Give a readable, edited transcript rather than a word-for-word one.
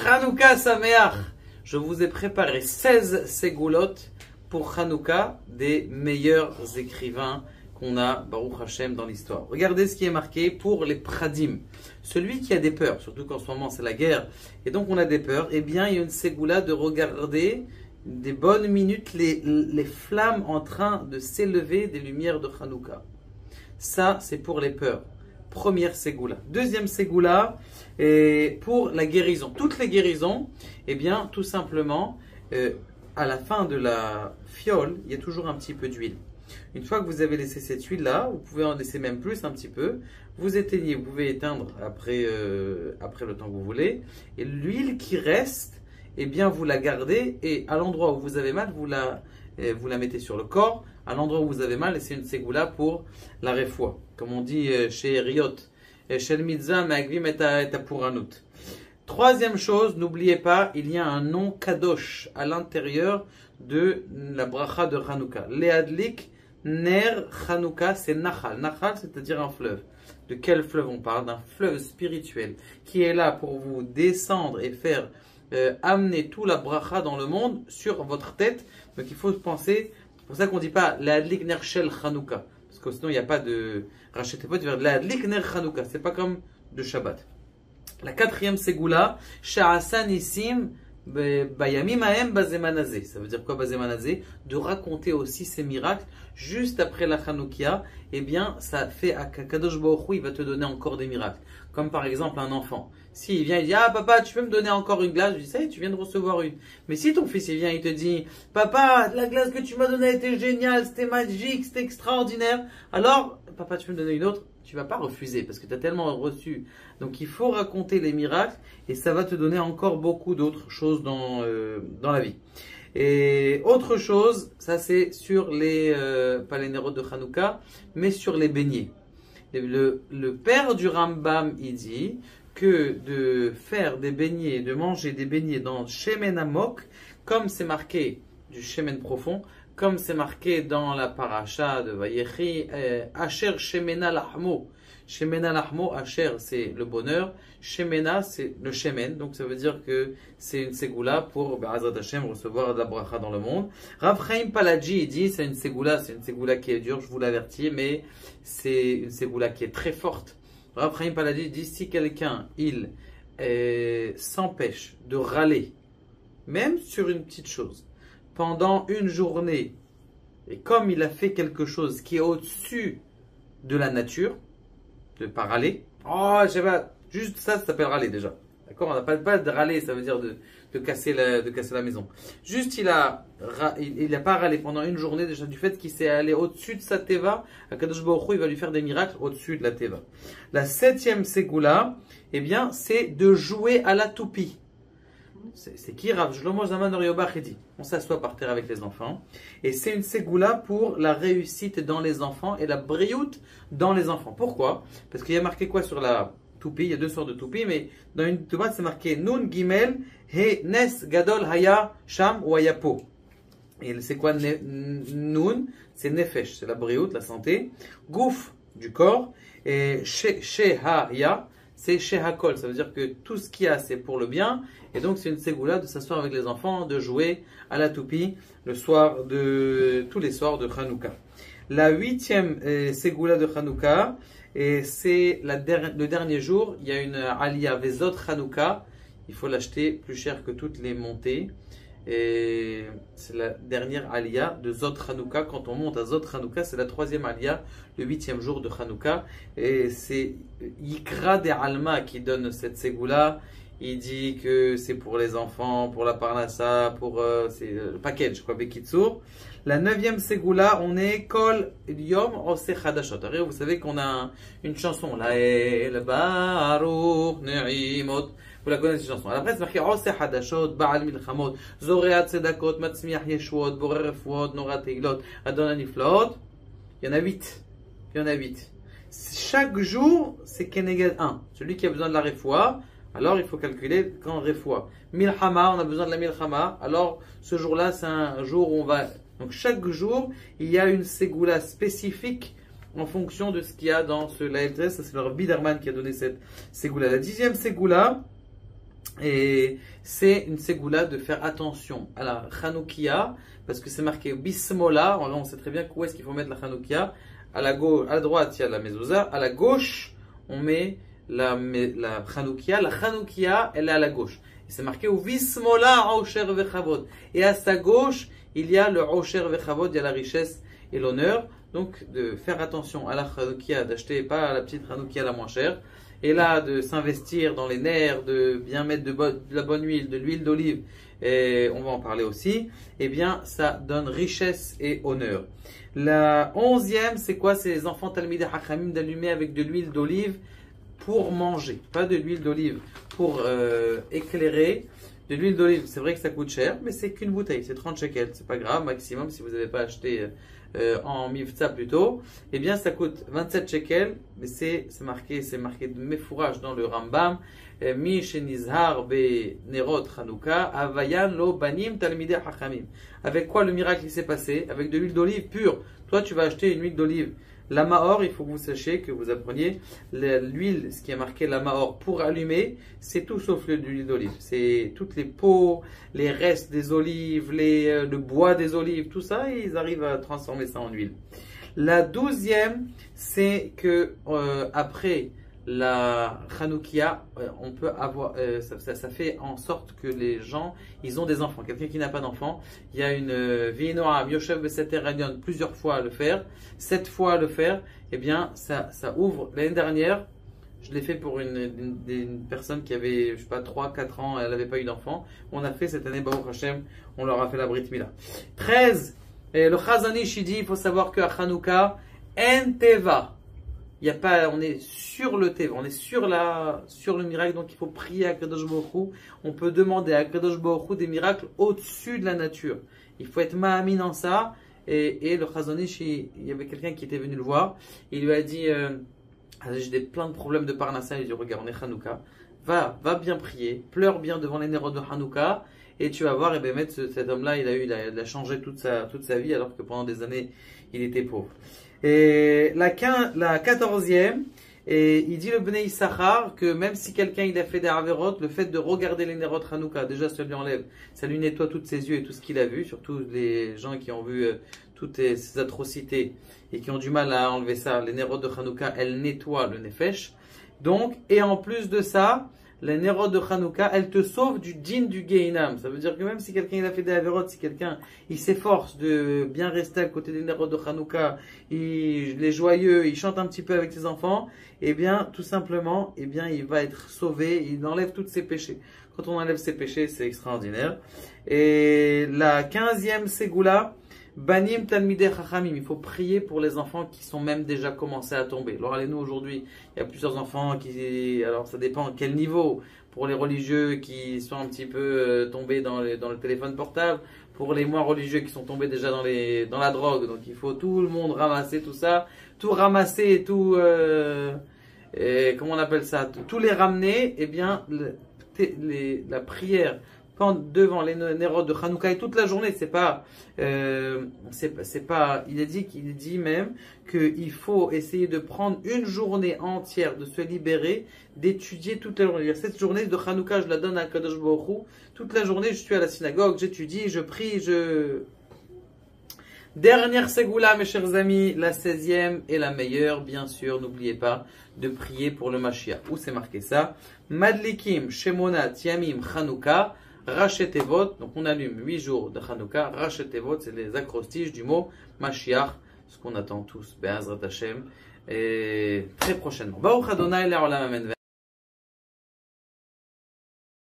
Hanouka Sameach. Je vous ai préparé 16 ségoulottes pour Hanouka, des meilleurs écrivains qu'on a, Baruch Hashem, dans l'histoire. Regardez ce qui est marqué pour les Pradim. Celui qui a des peurs, surtout qu'en ce moment c'est la guerre, et donc on a des peurs, eh bien il y a une ségoula de regarder des bonnes minutes les flammes en train de s'élever des lumières de Hanouka. Ça, c'est pour les peurs. Première ségoula. Deuxième ségoula, pour la guérison. Toutes les guérisons, eh bien, tout simplement, à la fin de la fiole, il y a toujours un petit peu d'huile. Une fois que vous avez laissé cette huile-là, vous pouvez en laisser même plus un petit peu. Vous éteignez, vous pouvez éteindre après le temps que vous voulez. Et l'huile qui reste, eh bien, vous la gardez et à l'endroit où vous avez mal, vous la mettez sur le corps. À l'endroit où vous avez mal, et c'est une ségoula pour la refoua. Comme on dit chez Riot, chez le Mitzvah, Me'agvim et Apuranut. Troisième chose, n'oubliez pas, il y a un nom kadosh à l'intérieur de la bracha de Hanouka. Leadlik ner Hanouka, c'est Nachal. Nachal, c'est-à-dire un fleuve. De quel fleuve on parle? D'un fleuve spirituel qui est là pour vous descendre et faire amener tout la bracha dans le monde sur votre tête. Donc il faut penser. C'est pour ça qu'on ne dit pas la adlik ner shel Hanouka. Parce que sinon il n'y a pas de rachetez pas, tu vas la adlik ner Hanouka. C'est pas comme de Shabbat. La quatrième ségoula, Sha'asa Nissim Bayamim Ahem Bazemanazé. Ça veut dire quoi Bazemanazé? De raconter aussi ces miracles juste après la Hanoukia. Eh bien, ça fait à Kadosh Baruch Hu, il va te donner encore des miracles. Comme par exemple un enfant. S'il vient, il dit ah papa, tu peux me donner encore une glace? Je dis ça y est, tu viens de recevoir une. Mais si ton fils il vient, il te dit papa, la glace que tu m'as donnée était géniale, c'était magique, c'était extraordinaire. Alors papa, tu peux me donner une autre? Tu vas pas refuser parce que tu as tellement reçu. Donc il faut raconter les miracles et ça va te donner encore beaucoup d'autres choses dans la vie. Et autre chose, ça c'est sur pas les nérodes de Hanouka, mais sur les beignets. Le père du Rambam, il dit que de faire des beignets, de manger des beignets dans Shemen Amok, comme c'est marqué du Shemen profond, comme c'est marqué dans la paracha de Vayechi, Asher Shemena Lahmo. Shemena Lahmo, Asher c'est le bonheur, Shemena c'est le Shemen, donc ça veut dire que c'est une ségoula pour Be'azrat Hashem recevoir de la bracha dans le monde. Rav Chaim Paladji il dit c'est une ségoula qui est dure, je vous l'avertis, mais c'est une ségoula qui est très forte. Rav Chaim Paladji dit si quelqu'un il s'empêche de râler, même sur une petite chose, pendant une journée, et comme il a fait quelque chose qui est au-dessus de la nature, de pas râler, oh, je sais pas, juste ça s'appelle râler déjà. D'accord? On n'a pas de râler, ça veut dire de casser la maison. Juste il a pas râlé pendant une journée déjà du fait qu'il s'est allé au-dessus de sa teva. Akadosh Baruch Hu, il va lui faire des miracles au-dessus de la teva. La septième ségoula, eh bien, c'est de jouer à la toupie. C'est qui Rav Shlomo Zalman Auerbach dit. On s'assoit par terre avec les enfants. Et c'est une ségoula pour la réussite dans les enfants et la briout dans les enfants. Pourquoi? Parce qu'il y a marqué quoi sur la toupie? Il y a deux sortes de toupies, mais dans une tomate c'est marqué Nun Gimel He Nes Gadol Haya Sham ou Ayapo. Et c'est quoi Nun? C'est Nefesh, c'est la briout, la santé. Gouf, du corps. Et Shehaya, c'est Shehakol, ça veut dire que tout ce qu'il y a c'est pour le bien. Et donc c'est une ségoula de s'asseoir avec les enfants, de jouer à la toupie tous les soirs de Hanouka. La huitième ségoula de Hanouka, et c'est le dernier jour, il y a une aliyah Vezot Hanouka, il faut l'acheter plus cher que toutes les montées. Et c'est la dernière aliyah de Zot Hanouka. Quand on monte à Zot Hanouka, c'est la troisième aliyah, le huitième jour de Hanouka. Et c'est Yikra de Alma qui donne cette ségoula. Il dit que c'est pour les enfants, pour la parnassa, c'est le package, quoi, Bekitsour. La neuvième ségoula, on est Kol Yom Ose Chadashot. Vous savez qu'on a une chanson, la El Baruch Ne'imot. Vous la connaissez cette chanson. Après, c'est marqué Ose Hadashot, Baal Milchamot, Zoreat Tzedakot, Matzmiach Yeshuot, Borer Refuot, Norat Teilot, Adon Niflaot. Il y en a 8. Chaque jour, c'est Keneged 1. Celui qui a besoin de la refoua, alors il faut calculer quand refoua. Milchama, on a besoin de la Milchama. Alors ce jour-là, c'est un jour où on va. Donc chaque jour, il y a une ségoula spécifique en fonction de ce qu'il y a dans ce Lael 13. Ça, c'est le Rabbi Biderman qui a donné cette ségoula. La 10e ségoula, Et c'est une ségoula de faire attention à la Hanoukia, parce que c'est marqué Bismola. On sait très bien où est-ce qu'il faut mettre la Hanoukia. À la gauche, à droite, il y a la mezouza. À la gauche, on met la Hanoukia. La Hanoukia, elle est à la gauche. Et c'est marqué Bismola Osher Vechavod. Et à sa gauche, il y a le Osher Vechavod, il y a la richesse et l'honneur. Donc, de faire attention à la Hanoukia, d'acheter pas la petite Hanoukia la moins chère. Et là, de s'investir dans les nerfs, de bien mettre de la bonne huile, de l'huile d'olive, et on va en parler aussi, eh bien, ça donne richesse et honneur. La 11e, c'est quoi? C'est les enfants Talmidei Hachamim d'allumer avec de l'huile d'olive pour manger. Pas de l'huile d'olive pour éclairer. De l'huile d'olive, c'est vrai que ça coûte cher, mais c'est qu'une bouteille, c'est 30 shekels, c'est pas grave, maximum si vous n'avez pas acheté en mivtza plutôt, eh bien ça coûte 27 shekels, mais c'est marqué de méfourage dans le Rambam, mi shenizhar be nerot Hanouka, avayan lo banim talmidei hachamim. Avec quoi le miracle s'est passé? Avec de l'huile d'olive pure. Toi tu vas acheter une huile d'olive. La Mahor, il faut que vous sachiez, que vous appreniez l'huile, ce qui est marqué la Mahor pour allumer, c'est tout sauf l'huile d'olive. C'est toutes les peaux, les restes des olives, le bois des olives, tout ça, et ils arrivent à transformer ça en huile. La 12e, c'est que après la Hanoukia, on peut avoir, ça fait en sorte que les gens, ils ont des enfants. Quelqu'un qui n'a pas d'enfant, il y a une Vinoam Yoshev Beseter Radion plusieurs fois à le faire, 7 fois à le faire, eh bien ça ouvre. L'année dernière, je l'ai fait pour une personne qui avait, je sais pas, 3-4 ans, elle n'avait pas eu d'enfant. On a fait cette année, Baruch Hashem, on leur a fait la Brit Mila. 13, le Chazanish, il dit, il faut savoir qu'à Hanouka, En Teva. Il y a pas, on est sur le Teva, on est sur le miracle, donc il faut prier à Kadosh Baruch Hu. On peut demander à Kadosh Baruch Hu des miracles au-dessus de la nature. Il faut être ma'amin en ça. Et le Chazonish, il y avait quelqu'un qui était venu le voir. Il lui a dit, j'ai plein de problèmes de Parnassa. Il lui a dit, regarde, on est Hanouka. Va bien prier, pleure bien devant les nérodes de Hanouka. Et tu vas voir, et bien, cet homme-là, il a changé toute sa vie, alors que pendant des années, il était pauvre. Et la 14e, et il dit le Bnei Issachar que même si quelqu'un il a fait des Averot, le fait de regarder les Nerot Hanouka, déjà ça lui enlève, ça lui nettoie tous ses yeux et tout ce qu'il a vu, surtout les gens qui ont vu toutes ces atrocités et qui ont du mal à enlever ça. Les Nerot de Hanouka, elles nettoient le Nefesh. Donc, et en plus de ça, les Nerot de Hanouka, elles te sauvent du din du Gehinam. Ça veut dire que même si quelqu'un il a fait des Averot, si quelqu'un il s'efforce de bien rester à côté des Nerot de Hanouka, il est joyeux, il chante un petit peu avec ses enfants, eh bien, tout simplement, eh bien, il va être sauvé, il enlève tous ses péchés. Quand on enlève ses péchés, c'est extraordinaire. Et la 15e Ségoula, Banim Talmidei Chachamim, il faut prier pour les enfants qui sont même déjà commencés à tomber. Alors allez-nous aujourd'hui, il y a plusieurs enfants qui, alors ça dépend à quel niveau, pour les religieux qui sont un petit peu tombés dans le téléphone portable, pour les moins religieux qui sont tombés déjà dans la drogue. Donc il faut tout le monde ramasser tout ça, tout ramasser et tout, comment on appelle ça, tous les ramener, eh bien la prière devant les Nerot de Hanouka et toute la journée, c'est pas, il dit même qu'il faut essayer de prendre une journée entière, de se libérer, d'étudier toute la journée. Cette journée de Hanouka, je la donne à Kadosh Baruch Hu. Toute la journée, je suis à la synagogue, j'étudie, je prie, Dernière Ségoula, mes chers amis, la 16e est la meilleure, bien sûr, n'oubliez pas de prier pour le Mashiach. Où c'est marqué ça? Madlikim, Shemona, Tiamim, Hanouka, Rachetevot, donc on allume 8 jours de Hanouka. Rachetevot, c'est les acrostiches du mot Mashiach, ce qu'on attend tous, Be'ezrat Hashem, et très prochainement. Baruch Adonai le'olam amen.